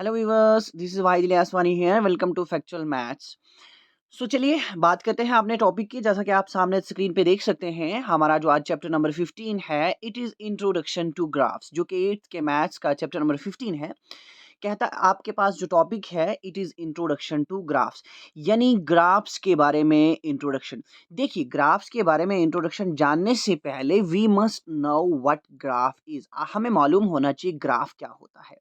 Hello viewers, this is Wahid Aswani here. Welcome to factual maths. चलिए बात करते हैं अपने टॉपिक की। जैसा कि आप सामने स्क्रीन पे देख सकते हैं, हमारा जो आज चैप्टर नंबर 15 है, it is introduction to graphs, जो कि 8th के मैथ्स का चैप्टर नंबर 15 है। कहता है आपके पास जो टॉपिक है, it is introduction to graphs, यानी ग्राफ्स के बारे में इंट्रोडक्शन। देखिए, ग्राफ्स के बारे में इंट्रोडक्शन जानने से पहले we must know what graph is. हमें मालूम होना चाहिए ग्राफ क्या होता है।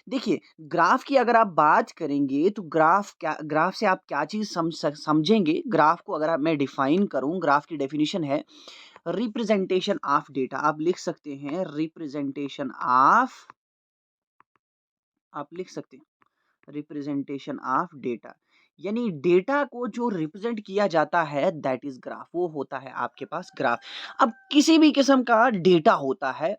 देखिए, ग्राफ की अगर आप बात करेंगे तो ग्राफ से आप क्या चीज़ समझेंगे। ग्राफ को अगर मैं डिफाइन करूँ, ग्राफ की डेफिनेशन है रिप्रेजेंटेशन ऑफ डेटा। आप लिख सकते हैं रिप्रेजेंटेशन ऑफ, आप लिख सकते हैं रिप्रेजेंटेशन ऑफ डेटा, यानी डेटा को जो रिप्रेजेंट किया जाता है दैट इज ग्राफ, वो होता है आपके पास ग्राफ। अब किसी भी किस्म का डेटा होता है,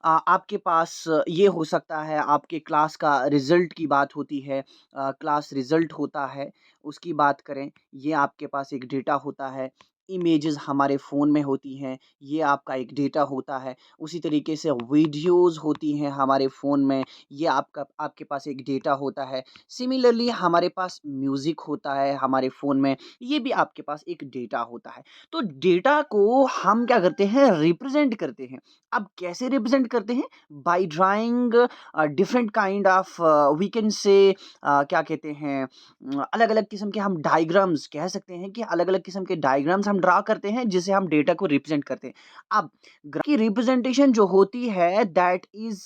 आपके पास ये हो सकता है, आपके क्लास का रिजल्ट की बात होती है, क्लास रिजल्ट होता है, उसकी बात करें, ये आपके पास एक डेटा होता है। इमेजेस हमारे फ़ोन में होती हैं, ये आपका एक डेटा होता है। उसी तरीके से वीडियोज़ होती हैं हमारे फ़ोन में, ये आपके पास एक डेटा होता है। सिमिलरली हमारे पास म्यूज़िक होता है हमारे फ़ोन में, ये भी आपके पास एक डेटा होता है। तो डेटा को हम क्या करते हैं, रिप्रेज़ेंट करते हैं। अब कैसे रिप्रेज़ेंट करते हैं? By drawing different kind of, we can say क्या कहते हैं, अलग-अलग किस्म के हम डायग्राम्स कह सकते हैं कि अलग-अलग किस्म के डायग्राम्स हम ड्रा करते हैं, जिससे हम डेटा को रिप्रेज़ेंट करते हैं। अब ग्राफ की रिप्रेज़ेंटेशन जो होती है दैट इज़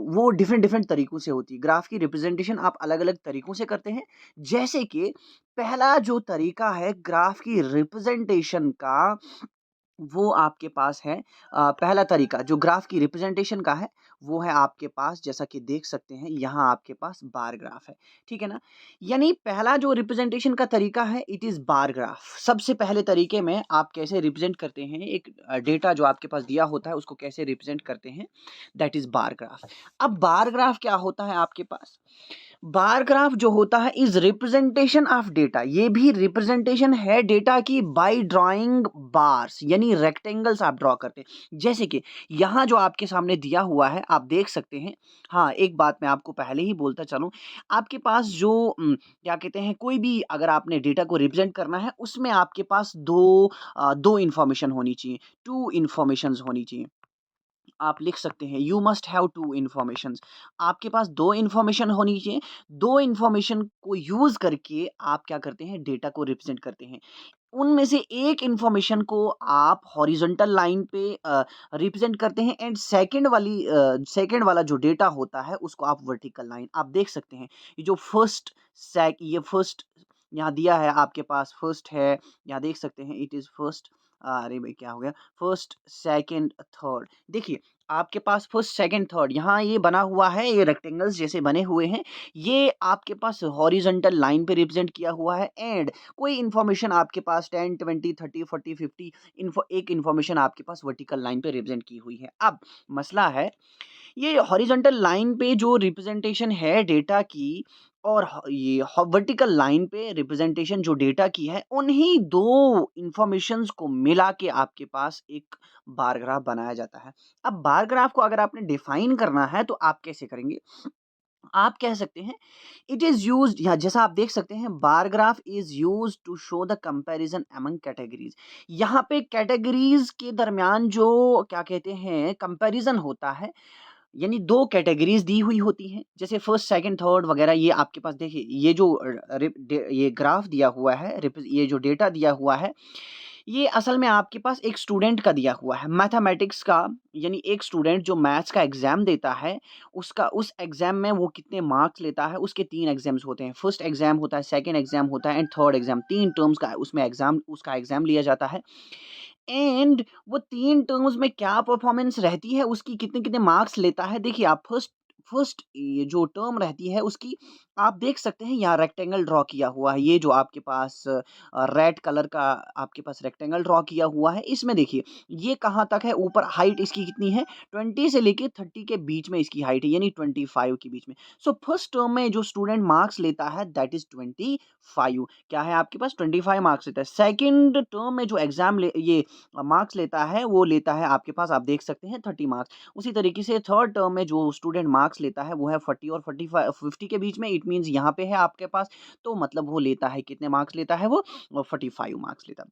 वो डिफरेंट डिफरेंट तरीकों से होती है। ग्राफ की रिप्रेजेंटेशन आप अलग-अलग तरीकों से करते हैं। जैसे कि पहला जो तरीका है ग्राफ की रिप्रेजेंटेशन का, वो आपके पास है, पहला तरीका जो ग्राफ की रिप्रेजेंटेशन का है, वो है आपके पास, जैसा कि देख सकते हैं यहाँ आपके पास बार ग्राफ है, ठीक है ना? यानी पहला जो रिप्रेजेंटेशन का तरीका है इट इज़ बार ग्राफ। सबसे पहले तरीके में आप कैसे रिप्रेजेंट करते हैं, एक डेटा जो आपके पास दिया होता है उसको कैसे रिप्रेजेंट करते हैं, दैट इज़ बार ग्राफ। अब बार ग्राफ क्या होता है आपके पास? बार ग्राफ जो होता है इज रिप्रेजेंटेशन ऑफ डेटा, ये भी रिप्रेजेंटेशन है डेटा की बाय ड्राइंग बार्स, यानी रेक्टेंगल्स आप ड्रॉ करते हैं। जैसे कि यहाँ जो आपके सामने दिया हुआ है आप देख सकते हैं। हाँ, एक बात मैं आपको पहले ही बोलता चलूँ, आपके पास जो क्या कहते हैं, कोई भी अगर आपने डेटा को रिप्रेजेंट करना है उसमें आपके पास दो इंफॉर्मेशन होनी चाहिए, टू इंफॉर्मेशंस होनी चाहिए। आप लिख सकते हैं you must have two informations. आपके पास दो इन्फॉर्मेशन होनी चाहिए। दो इन्फॉर्मेशन को यूज करके आप क्या करते हैं, डेटा को रिप्रेजेंट करते हैं। उनमें से एक इन्फॉर्मेशन को आप हॉरिजॉन्टल लाइन पे रिप्रेजेंट करते हैं, एंड सेकंड वाला जो डेटा होता है उसको आप वर्टिकल लाइन। आप देख सकते हैं ये जो फर्स्ट यहाँ दिया है आपके पास, फर्स्ट है, यहाँ देख सकते हैं इट इज फर्स्ट। अरे भाई क्या हो गया, फर्स्ट सेकंड थर्ड। देखिए आपके पास फर्स्ट सेकंड थर्ड यहाँ ये बना हुआ है, ये रेक्टेंगल्स जैसे बने हुए हैं, ये आपके पास हॉरिजॉन्टल लाइन पे रिप्रेजेंट किया हुआ है। एंड कोई इन्फॉर्मेशन आपके पास 10, 20, 30, 40, 50 एक इन्फॉर्मेशन आपके पास वर्टिकल लाइन पे रिप्रेजेंट की हुई है। अब मसला है, ये हॉरिजॉन्टल लाइन पे जो रिप्रेजेंटेशन है डेटा की, और ये वर्टिकल लाइन पे रिप्रेजेंटेशन जो डेटा की है, उन्हीं दो इंफॉर्मेशंस को मिला के आपके पास एक बार ग्राफ बनाया जाता है। अब बार ग्राफ को अगर आपने डिफाइन करना है तो आप कैसे करेंगे? आप कह सकते हैं इट इज यूज्ड, या जैसा आप देख सकते हैं bar graph is used to show the comparison among categories. यहाँ पे कैटेगरीज के दरमियान जो क्या कहते हैं कंपैरिजन होता है, यानी दो कैटेगरीज दी हुई होती हैं, जैसे फर्स्ट सेकंड थर्ड वगैरह। ये आपके पास देखिए, ये जो ये ग्राफ दिया हुआ है, ये जो डेटा दिया हुआ है, ये असल में आपके पास एक स्टूडेंट का दिया हुआ है मैथमेटिक्स का। यानी एक स्टूडेंट जो मैथ्स का एग्जाम देता है, उसका उस एग्जाम में वो कितने मार्क्स लेता है, उसके तीन एग्जाम्स होते हैं। फर्स्ट एग्जाम होता है, सेकंड एग्जाम होता है, एंड थर्ड एग्जाम। तीन टर्म्स का उसमें एग्जाम, उसका एग्जाम लिया जाता है। एंड वो तीन टर्म्स में क्या परफॉर्मेंस रहती है उसकी, कितने कितने मार्क्स लेता है, देखिए आप फर्स्ट फर्स्ट ये जो टर्म रहती है उसकी, आप देख सकते हैं यहाँ रेक्टेंगल ड्रॉ किया हुआ है। ये जो आपके पास रेड कलर का आपके पास रेक्टेंगल ड्रॉ किया हुआ है, इसमें देखिए ये कहाँ तक है, ऊपर हाइट इसकी कितनी है, 20 से लेके 30 के बीच में इसकी हाइट है, यानी 25 के बीच में। सो फर्स्ट टर्म में जो स्टूडेंट मार्क्स लेता है दैट इज 25, क्या है आपके पास 25 मार्क्स लेता है। सेकेंड टर्म में जो ये मार्क्स लेता है, वो लेता है आपके पास, आप देख सकते हैं 30 मार्क्स। उसी तरीके से थर्ड टर्म में जो स्टूडेंट मार्क्स मार्क्स लेता है वो है 40 और 50 के बीच में, इट मीन्स यहाँ पे है आपके पास, तो मतलब वो लेता है कितने मार्क्स लेता है वो 45 मार्क्स लेता है।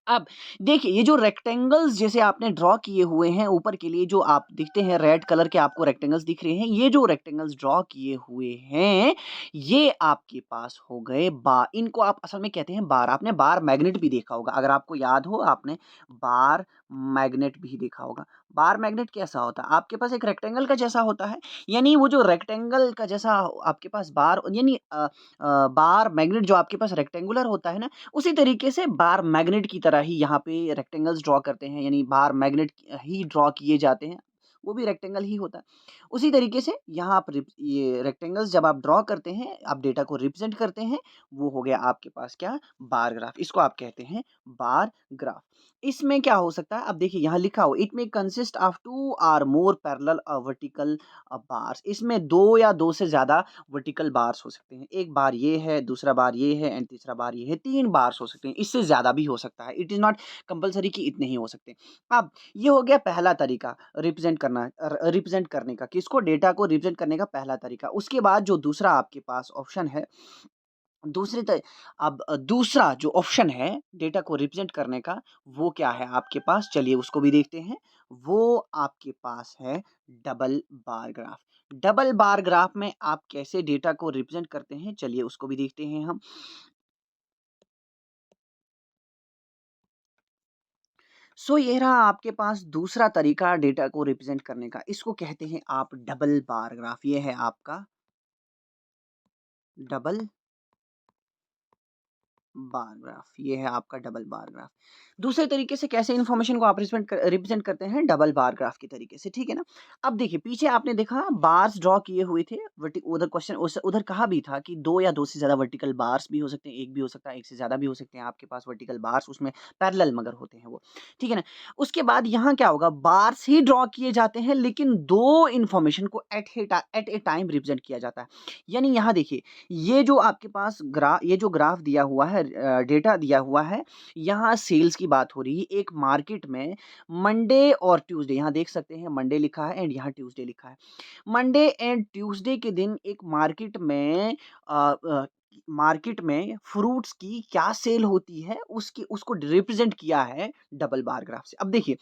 अब देखिए ये जो रेक्टेंगल्स जैसे आपने ड्रॉ किए हुए हैं ऊपर के लिए, जो आप दिखते हैं रेड कलर के आपको रेक्टेंगल्स दिख रहे हैं, ये जो रेक्टेंगल्स ड्रॉ किए हुए हैं ये आपके पास हो गए बार। इनको आप असल में कहते हैं बार। आपने बार मैग्नेट भी देखा होगा, अगर आपको याद हो आपने बार मैग्नेट भी देखा होगा। बार मैग्नेट कैसा होता है? आपके पास एक रेक्टेंगल का जैसा होता है, यानी वो जो रेक्टेंगल का जैसा आपके पास बार, यानी बार मैग्नेट जो आपके पास रेक्टेंगुलर होता है ना, उसी तरीके से बार मैग्नेट की तरह ही यहाँ पे रेक्टेंगल्स ड्रॉ करते हैं, यानी बार मैग्नेट ही ड्रॉ किए जाते हैं, वो भी रेक्टेंगल ही होता है। उसी तरीके से यहाँ आप ये रेक्टेंगल्स जब आप ड्रॉ करते हैं, आप डेटा को रिप्रेजेंट करते हैं, वो हो गया आपके पास क्या? Bar graph. इसको आप कहते हैं बार ग्राफ। इसमें क्या हो सकता है? अब देखिए यहाँ लिखा हो, इट में कंसिस्ट ऑफ 2 और मोर पैरेलल वर्टिकल बार्स। इसमें 2 या 2 से ज़्यादा वर्टिकल बार्स हो सकते हैं। एक बार ये है, दूसरा बार ये है एंड तीसरा बार ये है, 3 बार्स हो सकते हैं, इससे ज़्यादा भी हो सकता है। इट इज़ नॉट कंपल्सरी कि इतने ही हो सकते हैं। अब ये हो गया पहला तरीका रिप्रेजेंट करने का, किसको? डेटा को रिप्रेजेंट करने का पहला तरीका। उसके बाद जो दूसरा आपके पास ऑप्शन है, दूसरा जो ऑप्शन है डेटा को रिप्रेजेंट करने का, वो क्या है आपके पास? चलिए उसको भी देखते हैं। वो आपके पास है double bar graph. Double bar graph में आप कैसे डेटा को रिप्रेजेंट करते हैं, चलिए उसको भी देखते हैं हम। ये रहा आपके पास दूसरा तरीका डेटा को रिप्रेजेंट करने का, इसको कहते हैं आप डबल बार ग्राफ। ये है आपका डबल बार ग्राफ, ये है आपका डबल बार ग्राफ। दूसरे तरीके से कैसे इन्फॉर्मेशन को आप रिप्रेजेंट करते हैं? डबल बार ग्राफ के तरीके से, ठीक है ना। अब देखिए पीछे आपने देखा बार्स ड्रॉ किए हुए थे, उधर क्वेश्चन उधर कहा भी था कि 2 या 2 से ज्यादा वर्टिकल बार्स भी हो सकते हैं, एक भी हो सकता है, एक से ज्यादा भी हो सकते हैं आपके पास वर्टिकल बार्स, उसमें पैरेलल मगर होते हैं वो, ठीक है ना। उसके बाद यहाँ क्या होगा? बार्स ही ड्रॉ किए जाते हैं, लेकिन दो इन्फॉर्मेशन को एट ए टाइम रिप्रेजेंट किया जाता है। यानी यहाँ देखिए ये जो आपके पास ये जो ग्राफ दिया हुआ है, डेटा दिया हुआ है, यहाँ सेल्स की बात हो रही है। एक मार्केट में मंडे और ट्यूसडे, यहाँ देख सकते हैं मंडे लिखा है एंड यहाँ ट्यूसडे लिखा है। मंडे एंड ट्यूसडे के दिन एक मार्केट में फ्रूट्स की क्या सेल होती है, उसकी उसको रिप्रेजेंट किया है डबल बार ग्राफ से। अब देखिए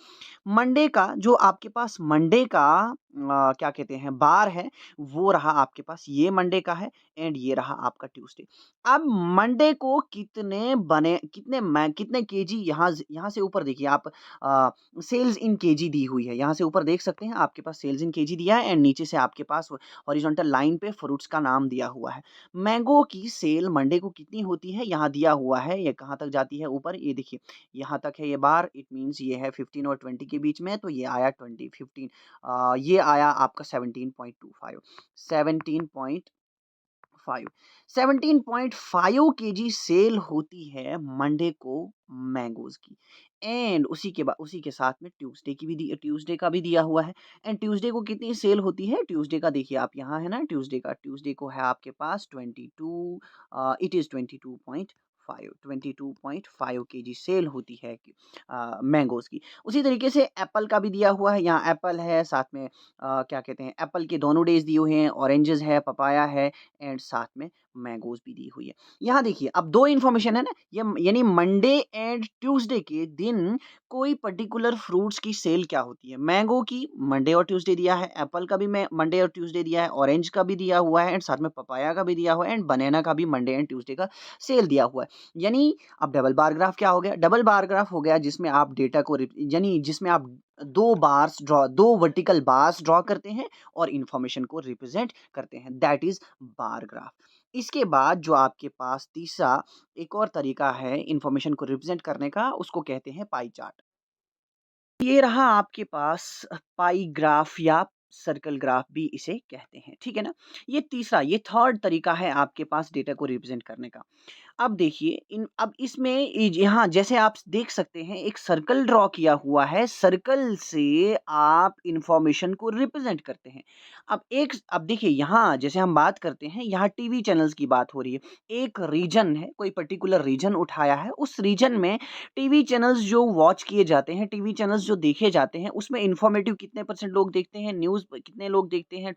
मंडे का जो आपके पास मंडे का क्या कहते हैं बार है, वो रहा आपके पास, ये मंडे का है एंड ये रहा आपका ट्यूसडे। अब मंडे को कितने केजी, यहाँ से ऊपर देखिए आप, सेल्स इन केजी दी हुई है, यहाँ से ऊपर देख सकते हैं आपके पास सेल्स इन केजी दिया है एंड नीचे से आपके पास हॉरिजॉन्टल लाइन पे फ्रूट्स का नाम दिया हुआ है। मैंगो की सेल मंडे को कितनी होती है, यहाँ दिया हुआ है, ये कहाँ तक जाती है ऊपर, ये देखिए यहाँ तक है ये बार, इट मीन्स ये है 15 और 20 के बीच में, तो ये आया 20 15, ये आया आपका 17.25, 17.5 17.5 केजी सेल होती है मंडे को मैंगोज की। एंड उसी के साथ में ट्यूसडे का भी दिया हुआ है। एंड ट्यूसडे को कितनी सेल होती है? ट्यूसडे का देखिए आप, यहाँ है ना ट्यूसडे को है आपके पास 22, इट इज़ 22.5 केजी सेल होती है मैंगोज की। उसी तरीके से एप्पल का भी दिया हुआ है, यहाँ एप्पल है, साथ में क्या कहते हैं, एप्पल के दोनों डेज दिए हुए हैं, ऑरेंजेस है, पपाया है एंड साथ में मैंगोज भी दी हुई है। यहाँ देखिए अब दो इन्फॉर्मेशन है ना, ये यानी मंडे एंड ट्यूसडे के दिन कोई पर्टिकुलर फ्रूट्स की सेल क्या होती है। मैंगो की मंडे और ट्यूसडे दिया है, एप्पल का भी मंडे और ट्यूसडे दिया है, ऑरेंज का भी दिया हुआ है एंड साथ में पपाया का भी दिया हुआ है एंड बनाना का भी मंडे एंड ट्यूसडे का सेल दिया हुआ है। यानी अब डबल बार ग्राफ क्या हो गया? डबल बार ग्राफ हो गया जिसमें आप डेटा को यानी जिसमें आप दो वर्टिकल बार्स ड्रॉ करते हैं और इंफॉर्मेशन को रिप्रेजेंट करते हैं, दैट इज बार ग्राफ। इसके बाद जो आपके पास तीसरा एक और तरीका है इंफॉर्मेशन को रिप्रेजेंट करने का, उसको कहते हैं पाई चार्ट। ये रहा आपके पास पाई ग्राफ या सर्कल ग्राफ भी इसे कहते हैं, ठीक है ना। ये थर्ड तरीका है आपके पास डेटा को रिप्रेजेंट करने का। अब देखिए अब इसमें यहाँ जैसे आप देख सकते हैं एक सर्कल ड्रॉ किया हुआ है, सर्कल से आप इंफॉर्मेशन को रिप्रेजेंट करते हैं। अब देखिए यहाँ जैसे हम बात करते हैं, यहाँ टीवी चैनल्स की बात हो रही है। एक रीजन है, कोई पर्टिकुलर रीजन उठाया है, उस रीजन में टीवी चैनल्स जो वॉच किए जाते हैं, टीवी चैनल्स जो देखे जाते हैं, उसमें इंफॉर्मेटिव कितने परसेंट लोग देखते हैं, न्यूज़ कितने लोग देखते हैं,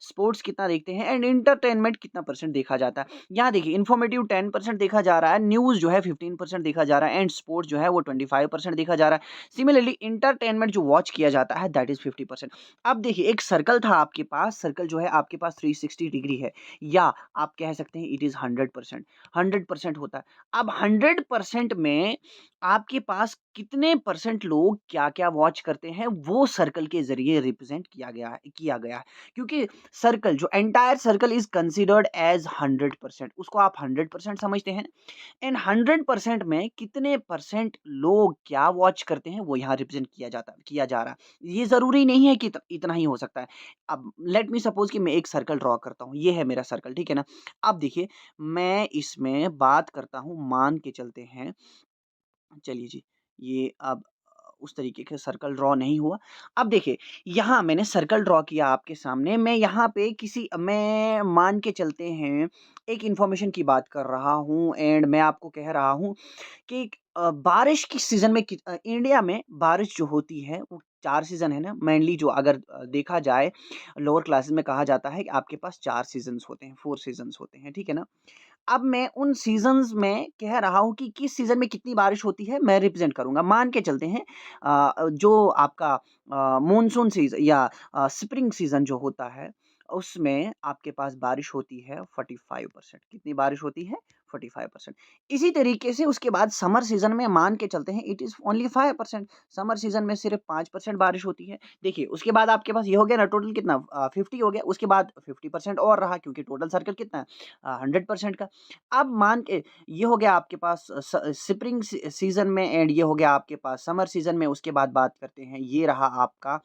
स्पोर्ट्स कितना देखते हैं एंड एंटरटेनमेंट कितना परसेंट देखा जाता है। यहाँ देखिए इन्फॉर्मेटिव 10% देखा जा रहा है, न्यूज़ जो है 15% देखा जा रहा है एंड स्पोर्ट्स जो है वो 25% देखा जा रहा है। सिमिलरली एंटरटेनमेंट जो वॉच किया जाता है दैट इज़ 50%। अब देखिए एक सर्कल था आपके पास, सर्कल जो है आपके पास 360 डिग्री है, या आप कह सकते हैं इट इज़ 100%, 100% होता है। अब 100% में आपके पास कितने परसेंट लोग क्या-क्या वॉच करते हैं, वो सर्कल के ज़रिए रिप्रेज़ेंट किया गया है। क्योंकि सर्कल जो entire circle is considered as 100%, उसको आप 100% समझते हैं एंड 100% में कितने परसेंट लोग क्या वॉच करते हैं वो यहाँ रिप्रेजेंट किया जा रहा है। ये ज़रूरी नहीं है कि इतना ही हो सकता है। अब लेट मी सपोज़ कि मैं एक सर्कल ड्रॉ करता हूँ, ये है मेरा सर्कल, ठीक है ना? अब देखिए मैं इसमें बात करता हूँ, मान के चलते हैं, चलिए जी, ये अब उस तरीके के सर्कल ड्रॉ नहीं हुआ। अब देखिए, यहाँ मैंने सर्कल ड्रॉ किया आपके सामने, मैं यहाँ पे मैं मान के चलते हैं, एक इन्फॉर्मेशन की बात कर रहा हूँ एंड मैं आपको कह रहा हूँ कि बारिश की सीज़न में इंडिया में बारिश जो होती है वो 4 सीज़न है ना, मेनली जो अगर देखा जाए लोअर क्लासेस में कहा जाता है कि आपके पास 4 सीज़न्स होते हैं, 4 सीज़न्स होते हैं, ठीक है ना? अब मैं उन सीज़न्स में कह रहा हूँ कि किस सीज़न में कितनी बारिश होती है, मैं रिप्रेज़ेंट करूँगा। मान के चलते हैं जो आपका मानसून या स्प्रिंग सीज़न जो होता है, उसमें आपके पास बारिश होती है 45%। कितनी बारिश होती है? 45%। इसी तरीके से उसके बाद समर सीज़न में मान के चलते हैं it is only 5%। Summer season में सिर्फ़ 5% बारिश होती है। देखिए, उसके बाद आपके पास ये हो गया ना, टोटल कितना 50 हो गया, उसके बाद 50% और रहा क्योंकि टोटल सर्कल कितना है 100% का। अब मान के ये हो गया आपके पास स्प्रिंग सीज़न में एंड ये हो गया आपके पास समर सीज़न में। उसके बाद बात करते हैं, ये रहा आपका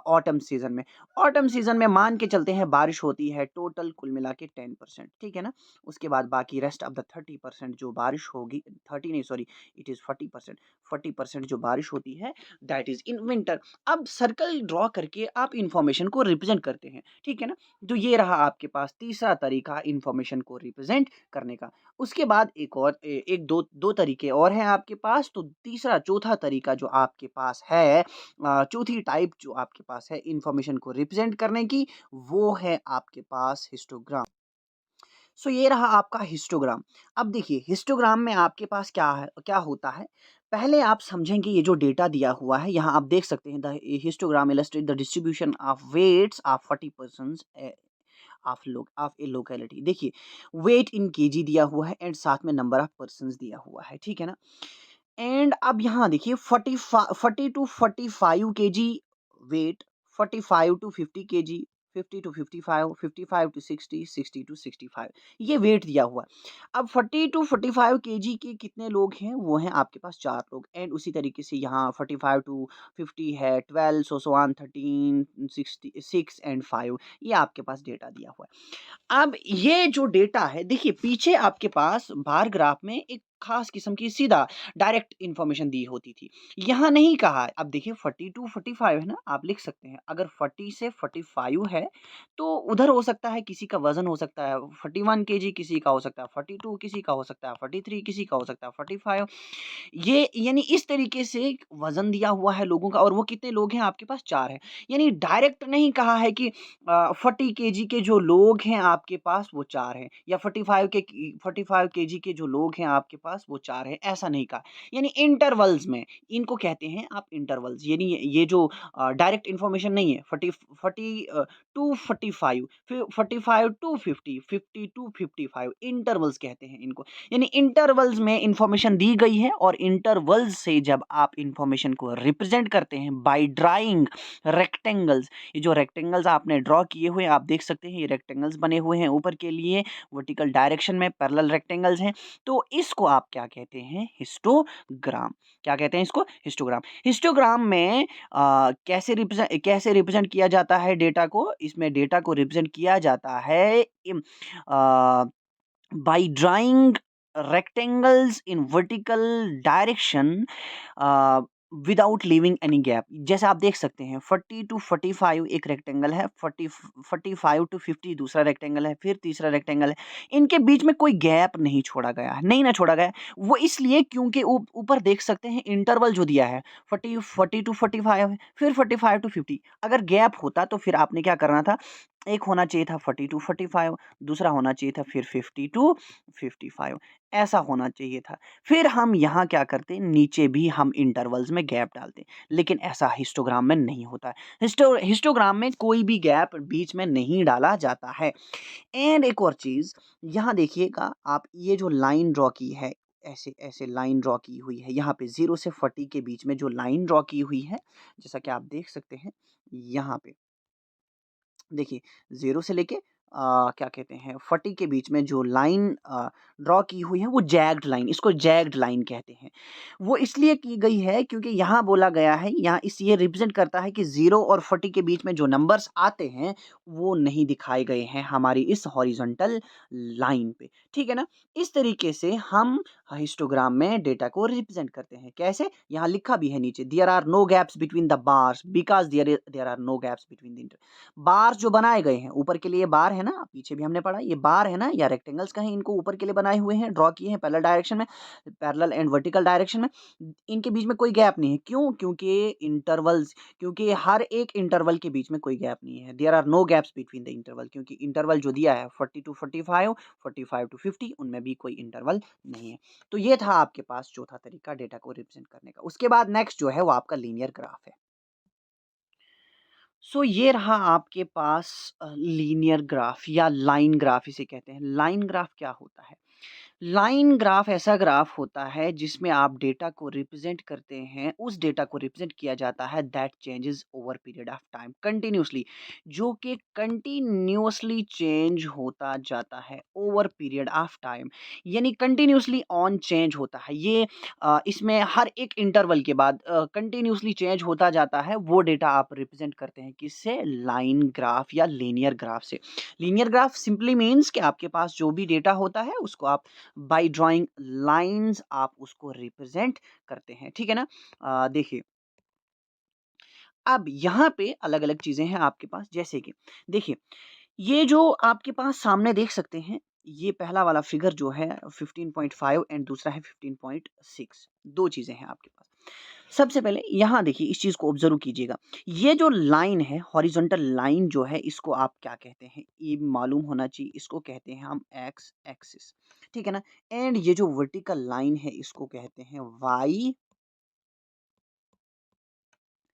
ऑटम सीज़न में। ऑटम सीज़न में मान के चलते हैं बारिश होती है टोटल कुल मिला के 10%, ठीक है ना? उसके बाद बाकी रेस्ट ऑफ द 30% जो बारिश होगी, 30 नहीं सॉरी, इट इज़ 40%, 40% जो बारिश होती है दैट इज़ इन विंटर। अब सर्कल ड्रॉ करके आप इन्फॉर्मेशन को रिप्रेज़ेंट करते हैं, ठीक है ना? तो ये रहा आपके पास तीसरा तरीका इन्फॉर्मेशन को रिप्रेज़ेंट करने का। उसके बाद एक और ए एक 2 तरीके और हैं आपके पास, तो तीसरा चौथा तरीका जो आपके पास है, चौथी टाइप जो आपके पास है इन्फॉर्मेशन को रिप्रेज़ेंट करने की, वो है आपके पास हिस्टोग्राम। सो ये रहा आपका हिस्टोग्राम। अब देखिए हिस्टोग्राम में आपके पास क्या होता है, पहले आप समझेंगे ये जो डेटा दिया हुआ है, यहाँ आप देख सकते हैं the histogram illustrate the distribution of weights of 40 persons of a locality. देखिए वेट इन केजी दिया हुआ है एंड साथ में नंबर ऑफ पर्सन्स दिया हुआ है, ठीक है ना? एंड अब यहाँ देखिए 40 to 45 KG weight, 45 to 50 KG, 50 to 55, 55 to 60, 60 to 65, ये वेट दिया हुआ है। अब 40 टू 45 केजी के कितने लोग हैं, वो हैं आपके पास 4 लोग एंड उसी तरीके से यहाँ 45 टू 50 है 12, सो ऑन 13, 60, 6 एंड 5, ये आपके पास डेटा दिया हुआ है। अब ये जो डेटा है देखिए पीछे आपके पास बार ग्राफ में एक खास किस्म की सीधा डायरेक्ट इन्फॉर्मेशन दी होती थी। यहाँ नहीं कहा है। अब देखिए 40 टू 45 है ना, आप लिख सकते हैं। अगर 40 से 45 है तो उधर हो सकता है किसी का वज़न हो सकता है 41 केजी, किसी का हो सकता है 42, किसी का हो सकता है 43, किसी का हो सकता है 45। ये यानी इस तरीके से वज़न दिया हुआ है लोगों का और वो कितने लोग हैं आपके पास 4 हैं। यानी डायरेक्ट नहीं कहा है कि 40 केजी के जो लोग हैं आपके पास वो 4 हैं या 45 केजी के जो लोग हैं आपके पास वो 4 हैं, ऐसा नहीं कहा। यानी इंटरवल्स में इनको कहते हैं आप इंटरवल्स, यानी ये जो डायरेक्ट इन्फॉर्मेशन नहीं है 40 टू 45, फिर 45 टू 50, 50 टू 55 इंटरवल्स कहते हैं इनको। यानी इंटरवल्स में इंफॉर्मेशन दी गई है और इंटरवल्स से जब आप इंफॉर्मेशन को रिप्रेजेंट करते हैं बाय ड्राइंग रेक्टेंगल्स, ये जो रेक्टेंगल्स आपने ड्रॉ किए हुए आप देख सकते हैं ये रेक्टेंगल्स बने हुए हैं ऊपर के लिए वर्टिकल डायरेक्शन में पैरेलल रेक्टेंगल्स हैं, तो इसको आप क्या कहते हैं, हिस्टोग्राम। क्या कहते हैं इसको, हिस्टोग्राम। हिस्टोग्राम में कैसे रिप्रेजेंट किया जाता है डेटा को, इसमें डेटा को रिप्रेजेंट किया जाता है by drawing rectangles in vertical direction without leaving any gap. जैसे आप देख सकते हैं 40 to 45 एक रेक्टेंगल है, 45 to 50 दूसरा रेक्टेंगल है, फिर तीसरा रेक्टेंगल है। इनके बीच में कोई गैप नहीं छोड़ा गया है, नहीं ना छोड़ा गया है। वो इसलिए क्योंकि ऊपर देख सकते हैं इंटरवल जो दिया है 40 to 45 है, फिर 45 to 50। अगर गैप होता तो फिर आपने क्या करना था, एक होना चाहिए था 40 to 45, दूसरा होना चाहिए था फिर 50 to 55, ऐसा होना चाहिए था। फिर हम यहाँ क्या करते, नीचे भी हम इंटरवल्स में गैप डालते, लेकिन ऐसा हिस्टोग्राम में नहीं होता है। हिस्टोग्राम में कोई भी गैप बीच में नहीं डाला जाता है। एंड एक और चीज़ यहाँ देखिएगा आप, ये जो लाइन ड्रॉ की है, ऐसे ऐसे लाइन ड्रॉ की हुई है यहाँ पे 0 से 40 के बीच में जो लाइन ड्रॉ की हुई है, जैसा कि आप देख सकते हैं यहाँ पे देखिए 0 से लेके क्या कहते हैं 40 के बीच में जो लाइन ड्रॉ की हुई है वो जैग्ड लाइन, इसको जैग्ड लाइन कहते हैं। वो इसलिए की गई है क्योंकि यहाँ बोला गया है, यहाँ इस ये रिप्रेजेंट करता है कि 0 और 40 के बीच में जो नंबर्स आते हैं वो नहीं दिखाए गए हैं हमारी इस हॉरिजॉन्टल लाइन पे, ठीक है ना। इस तरीके से हम हिस्टोग्राम में डेटा को रिप्रेजेंट करते हैं। कैसे, यहाँ लिखा भी है नीचे, there are no gaps between the bars because there are no gaps between the bar जो बनाए गए हैं, ऊपर के लिए बार है ना, पीछे भी हमने पढ़ा, ये बार है ना या रेक्टेंगल्स कहें, इनको ऊपर के लिए बनाए हुए हैं, ड्रॉ किए हैं पैरेलल डायरेक्शन में, पैरेलल एंड वर्टिकल डायरेक्शन में। इनके बीच में कोई गैप नहीं है। क्यों? क्योंकि इंटरवल्स, क्योंकि हर एक इंटरवल के बीच में कोई गैप नहीं है। There are no gaps between the interval, क्योंकि इंटरवल जो दिया है 40 टू 45, 45 टू 50, उनमें भी कोई इंटरवल नहीं है। तो ये था आपके पास चौथा तरीका डेटा को रिप्रेजेंट करने का। उसके बाद नेक्स्ट जो है वो आपका लीनियर ग्राफ है। सो ये रहा आपके पास लीनियर ग्राफ या लाइन ग्राफ इसे कहते हैं। लाइन ग्राफ क्या होता है? लाइन ग्राफ ऐसा ग्राफ होता है जिसमें आप डेटा को रिप्रेजेंट करते हैं, उस डेटा को रिप्रेजेंट किया जाता है that changes over period of time continuously, जो कि कंटिन्यूसली चेंज होता जाता है ओवर पीरियड ऑफ टाइम, यानी कंटिन्यूसली ऑन चेंज होता है। ये इसमें हर एक इंटरवल के बाद कंटिन्यूसली चेंज होता जाता है। वो डेटा आप रिप्रेजेंट करते हैं किससे? लाइन ग्राफ या लीनियर ग्राफ से। लीनियर ग्राफ सिंपली मीन्स कि आपके पास जो भी डेटा होता है उसको आप बाय ड्राइंग लाइंस आप उसको रिप्रेजेंट करते हैं, ठीक है ना। देखिए अब यहाँ पे अलग अलग चीजें हैं आपके पास, जैसे कि देखिए ये जो आपके पास सामने देख सकते हैं, ये पहला वाला फिगर जो है 15.5 एंड दूसरा है 15.6, दो चीजें हैं आपके पास। सबसे पहले यहाँ देखिए, इस चीज को ऑब्जर्व कीजिएगा, ये जो लाइन है हॉरिजॉन्टल लाइन जो है, इसको आप क्या कहते हैं? ये मालूम होना चाहिए, इसको कहते हैं हम एक्स एक्सिस, ठीक है ना। एंड ये जो वर्टिकल लाइन है इसको कहते हैं वाई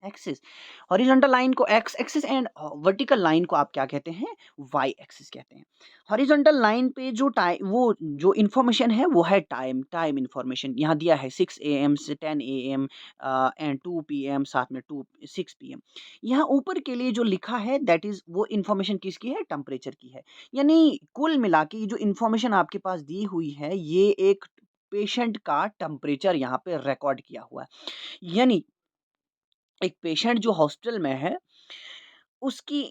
एक्सिस। हॉरिजॉन्टल लाइन को x axis and vertical line को आप क्या कहते हैं? वाई एक्सिस कहते हैं। हॉरिजॉन्टल लाइन पे जो टाइम, वो जो इन्फॉर्मेशन है वो है टाइम इन्फॉर्मेशन। यहाँ दिया है 6 AM से 10 AM एंड 2 PM, साथ में 6 PM। यहाँ ऊपर के लिए जो लिखा है दैट इज वो इन्फॉर्मेशन किसकी है? टेम्परेचर की है। यानी कुल मिला के जो इन्फॉर्मेशन आपके पास दी हुई है, ये एक पेशेंट का टेम्परेचर यहाँ पे रिकॉर्ड किया हुआ है। यानी एक पेशेंट जो हॉस्पिटल में है, उसकी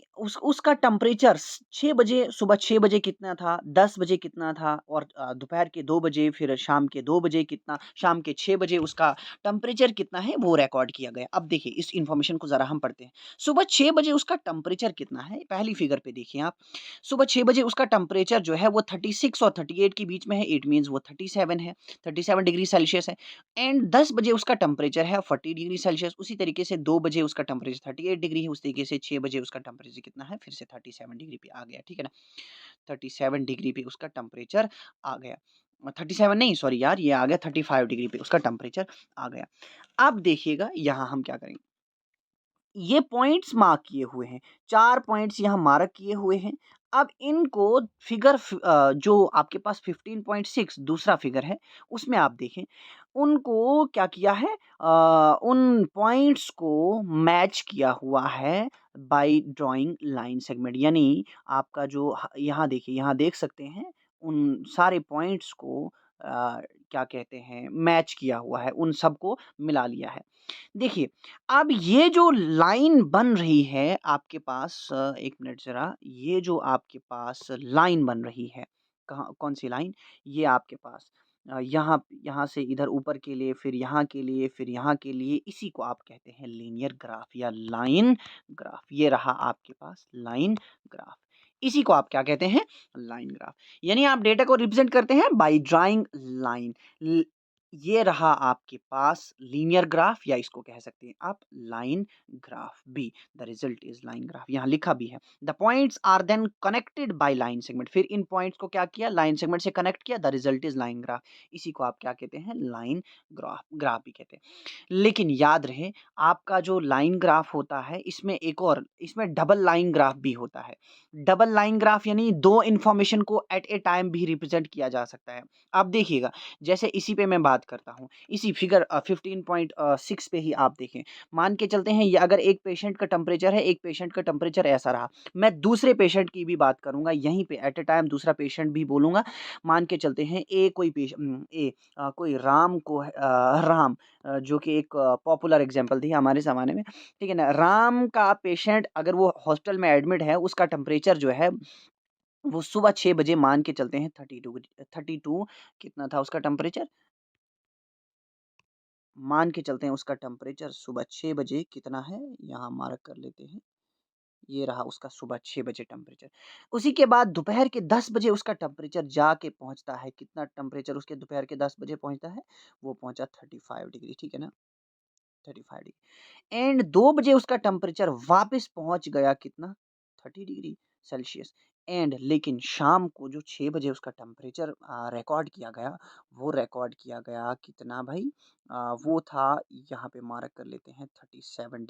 उसका टेम्परेचर 6 बजे, सुबह 6 बजे कितना था, 10 बजे कितना था, और दोपहर के 2 बजे, फिर शाम के 2 बजे कितना, शाम के 6 बजे उसका टेम्परेचर कितना है वो रिकॉर्ड किया गया। अब देखिए इस इन्फॉर्मेशन को ज़रा हम पढ़ते हैं। सुबह 6 बजे उसका टेम्परेचर कितना है, पहली फिगर पे देखिए आप। सुबह 6 बजे उसका टेम्परेचर जो है वो 36 और 38 के बीच में है, इट मीन्स वो 37 है, 37 डिग्री सेल्सियस है। एंड 10 बजे उसका टेम्परेचर है 40 डिग्री सेल्सियस। उसी तरीके से 2 बजे उसका टेम्परेचर 38 डिग्री है। उस तरीके से 6 बजे उसका टेम्परेचर कितना है, फिर से 37 डिग्री पे आ गया, ठीक है ना। 37 डिग्री पे उसका टेम्परेचर आ गया। 37 नहीं, सॉरी यार, ये आ गया 35 डिग्री पे उसका टेम्परेचर आ गया। अब देखिएगा यहाँ हम क्या करेंगे, ये पॉइंट्स मार्क किए हुए हैं, 4 पॉइंट्स यहाँ मार्क किए हुए हैं। अब इनको जो आपके पास 15.6 दूसरा फिगर है, उसमें आप देखें, उनको क्या किया है, उन पॉइंट्स को मैच किया हुआ है बाय ड्राइंग लाइन सेगमेंट। यानी आपका जो यहाँ देखिए, यहाँ देख सकते हैं, उन सारे पॉइंट्स को क्या कहते हैं, मैच किया हुआ है, उन सबको मिला लिया है। देखिए अब ये जो लाइन बन रही है आपके पास, एक मिनट ज़रा, ये जो आपके पास लाइन बन रही है, कहाँ, कौन सी लाइन? ये आपके पास यहाँ यहाँ से इधर ऊपर के लिए, फिर यहाँ के लिए, फिर यहाँ के लिए, इसी को आप कहते हैं लीनियर ग्राफ या लाइन ग्राफ। ये रहा आपके पास लाइन ग्राफ। इसी को आप क्या कहते हैं? Line graph. यानी आप डेटा को रिप्रेजेंट करते हैं बाय ड्राइंग लाइन। ल ये रहा आपके पास लीनियर ग्राफ, या इसको कह सकते हैं आप लाइन ग्राफ भी। The result is line graph, यहाँ लिखा भी है। The points are then connected by line segment. फिर इन पॉइंट्स को क्या किया? लाइन सेगमेंट से कनेक्ट किया। The result is line graph. इसी को आप क्या कहते हैं? लाइन ग्राफ ग्राफ भी कहते हैं। लेकिन याद रहे, आपका जो लाइन ग्राफ होता है, इसमें एक और, इसमें डबल लाइन ग्राफ भी होता है। डबल लाइन ग्राफ यानी दो इंफॉर्मेशन को एट ए टाइम भी रिप्रेजेंट किया जा सकता है। आप देखिएगा, जैसे इसी पे मैं बात करता हूँ, इसी फिगर 15.6 पे ही आप देखें। मान के चलते हैं, ये अगर एक पेशेंट का टेम्परेचर है, एक पेशेंट का टेम्परेचर ऐसा रहा, मैं दूसरे पेशेंट की भी बात करूँगा, यहीं पे एट ए टाइम दूसरा पेशेंट भी बोलूँगा। मान के चलते हैं, कोई राम को राम, जो कि एक पॉपुलर एग्जांपल थी हमारे ज़माने में, ठीक है ना? राम का पेशेंट अगर वो हॉस्टल में एडमिट है, उसका टेम्परेचर जो है वो सुबह 6 बजे, मान के चलते हैं 32 कितना था उसका टेम्परेचर? मान के चलते हैं उसका टेम्परेचर सुबह 6 बजे कितना है? यहाँ मार्क कर लेते हैं। ये रहा उसका सुबह 6 बजे टेम्परेचर। उसी के बाद दोपहर के 10 बजे उसका टेम्परेचर जाके पहुँचता है, कितना टेम्परेचर उसके दोपहर के 10 बजे पहुँचता है? वो पहुँचा 35 डिग्री, ठीक है ना? 35 डिग्री। एंड 2 बजे उसका टेम्परेचर वापस पहुँच गया कितना? 30 डिग्री सेल्सियस। एंड लेकिन शाम को जो 6 बजे उसका टेम्परेचर रिकॉर्ड किया गया, वो रिकॉर्ड किया गया कितना भाई? वो था, यहाँ पे मार्क कर लेते हैं 37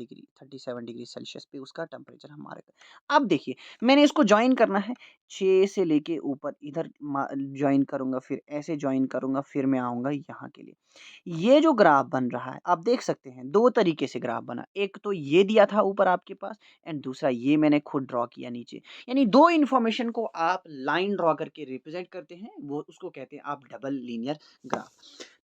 डिग्री सेल्सियस पे उसका टेम्परेचर हम मार्क कर। अब देखिए, मैंने इसको जॉइन करना है, 6 से लेके ऊपर इधर जॉइन करूँगा, फिर ऐसे जॉइन करूँगा, फिर मैं आऊँगा यहाँ के लिए। ये जो ग्राफ बन रहा है, आप देख सकते हैं 2 तरीके से ग्राफ बना। एक तो ये दिया था ऊपर आपके पास, एंड दूसरा ये मैंने खुद ड्रॉ किया नीचे। यानी 2 इन्फॉर्मेशन को आप लाइन ड्रॉ करके रिप्रेजेंट करते हैं, वो उसको कहते हैं आप डबल लीनियर ग्राफ।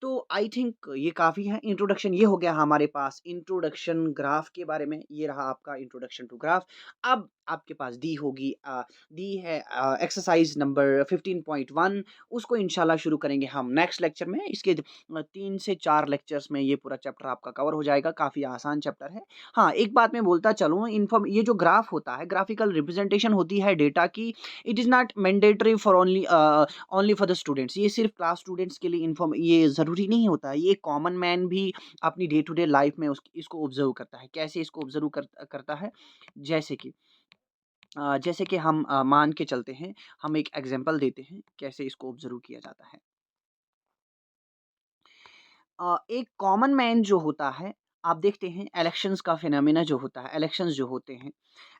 तो आई थिंक ये काफ़ी है। इंट्रोडक्शन ये हो गया हमारे पास, इंट्रोडक्शन ग्राफ के बारे में। ये रहा आपका इंट्रोडक्शन टू ग्राफ। अब आपके पास दी है एक्सरसाइज नंबर 15.1। उसको इंशाल्लाह शुरू करेंगे हम नेक्स्ट लेक्चर में। इसके 3 से 4 लेक्चर्स में ये पूरा चैप्टर आपका कवर हो जाएगा। काफ़ी आसान चैप्टर है। हाँ, एक बात मैं बोलता चलूँ, ये जो ग्राफ होता है, ग्राफिकल रिप्रेजेंटेशन होती है डेटा की। It is not mandatory for only for the students. ये सिर्फ क्लास स्टूडेंट्स के लिए ये ज़रूरी नहीं होता है। ये कॉमन मैन भी अपनी डे टू डे लाइफ में इसको ऑब्जर्व करता है। कैसे इसको ऑब्जर्व करता है? जैसे कि हम मान के चलते हैं, हम एक एग्जांपल देते हैं कैसे इसको ऑब्जर्व किया जाता है। एक कॉमन मैन जो होता है, आप देखते हैं इलेक्शंस का फिनोमेना जो होता है, इलेक्शंस जो होते हैं,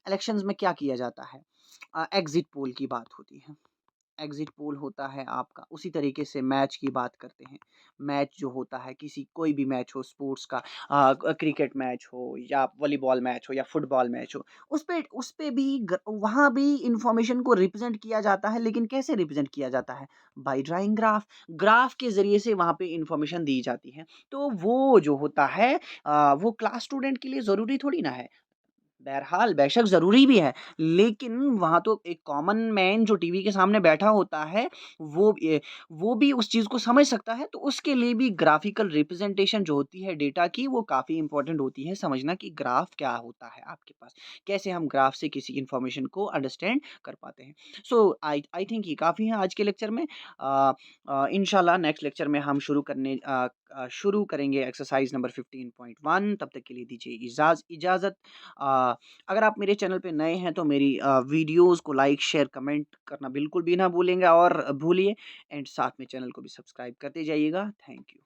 इलेक्शंस में क्या किया जाता है? एग्जिट पोल की बात होती है। एग्जिट पोल होता है आपका। उसी तरीके से मैच की बात करते हैं। मैच जो होता है, किसी कोई भी मैच हो स्पोर्ट्स का, क्रिकेट मैच हो या वॉलीबॉल मैच हो या फुटबॉल मैच हो, उस पे भी वहाँ भी इंफॉर्मेशन को रिप्रेजेंट किया जाता है। लेकिन कैसे रिप्रेजेंट किया जाता है? By drawing graph. ग्राफ के ज़रिए से वहाँ पे इंफॉर्मेशन दी जाती है। तो वो जो होता है, वो क्लास स्टूडेंट के लिए ज़रूरी थोड़ी ना है। बहरहाल बेशक ज़रूरी भी है, लेकिन वहाँ तो एक कॉमन मैन जो टीवी के सामने बैठा होता है, वो भी उस चीज़ को समझ सकता है, तो उसके लिए भी ग्राफ़िकल रिप्रेज़ेंटेशन जो होती है डेटा की, वो काफ़ी इम्पोर्टेंट होती है समझना कि ग्राफ़ क्या होता है आपके पास। कैसे हम ग्राफ़ से किसी इन्फॉर्मेशन को अंडरस्टैंड कर पाते हैं। सो आई आई थिंक ये काफ़ी है आज के लेक्चर में। इंशाल्लाह नेक्स्ट लेक्चर में हम शुरू करेंगे एक्सरसाइज़ नंबर 15.1। तब तक के लिए दीजिए इजाज़त। अगर आप मेरे चैनल पे नए हैं तो मेरी वीडियोज़ को लाइक, शेयर, कमेंट करना बिल्कुल भी ना भूलिए, एंड साथ में चैनल को भी सब्सक्राइब करते जाइएगा। Thank you.